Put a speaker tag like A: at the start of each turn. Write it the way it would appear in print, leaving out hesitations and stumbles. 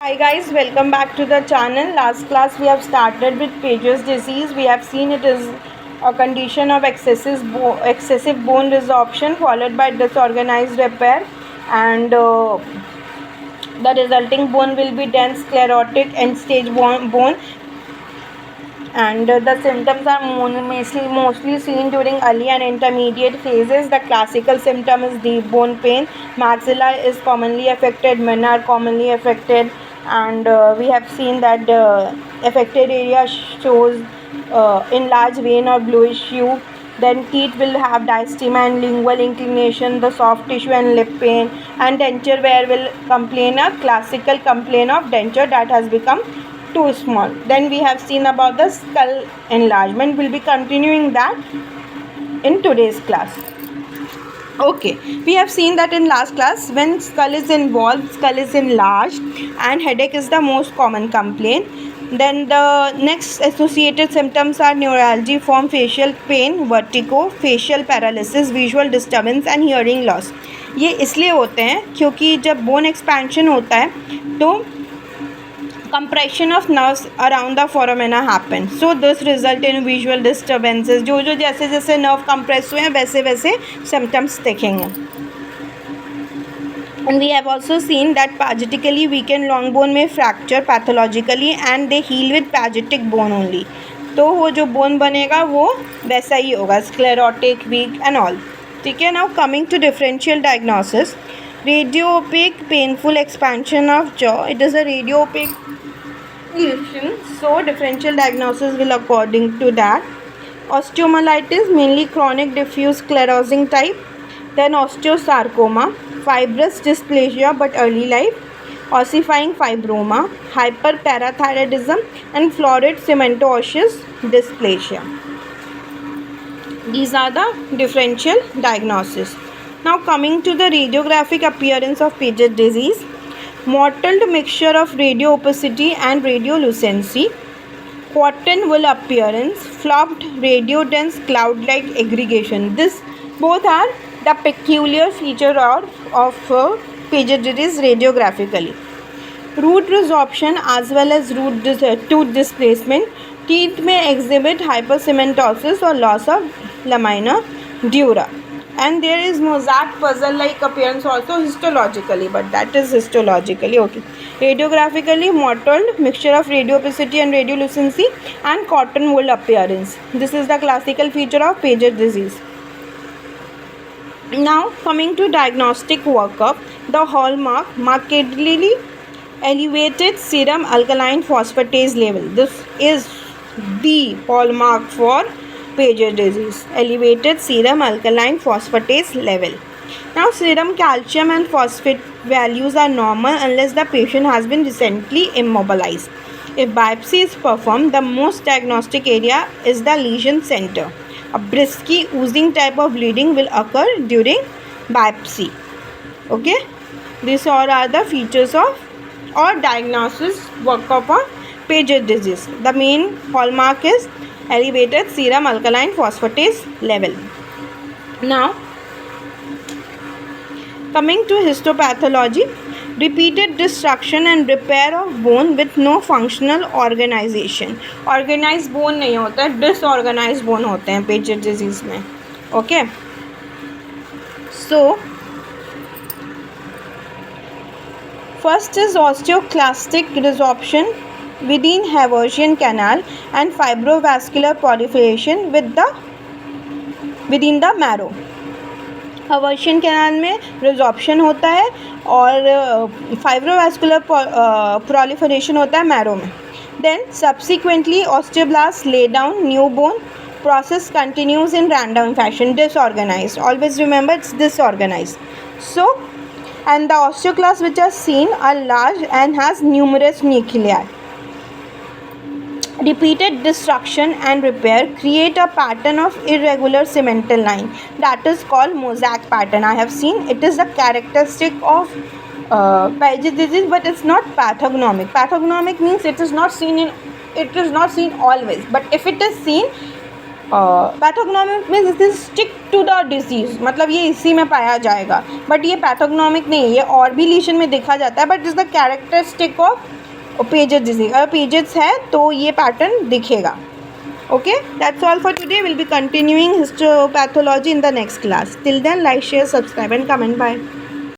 A: Hi guys, welcome back to the channel. Last class we have started with Paget's disease. We have seen it is a condition of excessive bone resorption followed by disorganized repair, and the resulting bone will be dense, sclerotic, end stage bone, and the symptoms are mostly seen during early and intermediate phases. The classical symptom is deep bone pain. Maxilla is commonly affected, men are commonly affected, and we have seen that the affected area shows enlarged vein or bluish hue. Then teeth will have diastema and lingual inclination, the soft tissue and lip pain, and denture wear will complain a classical complaint of denture that has become too small. Then we have seen about the skull enlargement. We'll be continuing that in today's class. Okay, we have seen that in last class when skull is involved, skull is enlarged, and headache is the most common complaint. Then the next associated symptoms are neuralgia, form facial pain, vertigo, facial paralysis, visual disturbance and hearing loss. ये इसलिए होते हैं क्योंकि जब bone expansion होता है तो compression of nerves around the foramina happen, so this result in visual disturbances. जो जैसे जैसे nerve compress हुए हैं वैसे वैसे symptoms दिखेंगे. And we have also seen that paggetically weakened long bone may fracture pathologically and they heal with paggetic bone only. तो वो जो bone बनेगा वो वैसा ही होगा, sclerotic, weak and all. ठीक है. Now coming to differential diagnosis. Radiopaque painful expansion of jaw. It is a radiopaque lesion, so differential diagnosis will according to that. Osteomyelitis, mainly chronic diffuse sclerosing type. Then osteosarcoma, fibrous dysplasia but early life, ossifying fibroma, hyperparathyroidism and florid cementoosseous dysplasia. These are the differential diagnosis. Now coming to the radiographic appearance of Paget disease. Mottled mixture of radio opacity and radiolucency, cotton wool appearance, flopped radiodense cloud-like aggregation. This both are the peculiar feature of Paget disease radiographically. Root resorption as well as tooth displacement. Teeth may exhibit hypercementosis or loss of lamina dura. And there is mosaic puzzle-like appearance also histologically, but that is histologically. Okay. Radiographically, mottled mixture of radiopacity and radiolucency and cotton wool appearance. This is the classical feature of Paget disease. Now coming to diagnostic workup, the hallmark markedly elevated serum alkaline phosphatase level. This is the hallmark for Paget disease, elevated serum alkaline phosphatase level. Now serum calcium and phosphate values are normal unless the patient has been recently immobilized. If biopsy is performed, the most diagnostic area is the lesion center. A bristly oozing type of bleeding will occur during biopsy. Okay, these all are the features of or diagnosis workup of Paget disease. The main hallmark is elevated serum alkaline phosphatase level. Now coming to histopathology, repeated destruction and repair of bone with no functional organization. Organized bone नहीं होता है, disorganized bone होते हैं Paget disease में. Okay, so first is osteoclastic resorption within Haversian canal and fibrovascular proliferation within the marrow. Haversian canal में resorption होता है और fibrovascular proliferation होता है marrow में. Then subsequently osteoblasts lay down new bone. Process continues in random fashion, disorganized. Always remember it's disorganized. So, and the osteoclasts which are seen are large and has numerous nuclei. Repeated destruction and repair create a pattern of irregular cemental line that is called mosaic pattern. I have seen it is a characteristic of Paget disease, but it's not pathognomic. Pathognomic means it is not seen always, but if it is seen, pathognomonic means this stick to the disease, मतलब ये इसी में पाया जाएगा, but ये pathognomic नहीं है, ये और भी लीशन में देखा जाता है, but is the characteristic of pages disease. अगर पेजेस है तो ये पैटर्न दिखेगा। Okay, that's all for today. We'll be continuing histopathology in the next class. Till then, like, share, subscribe and comment. Bye.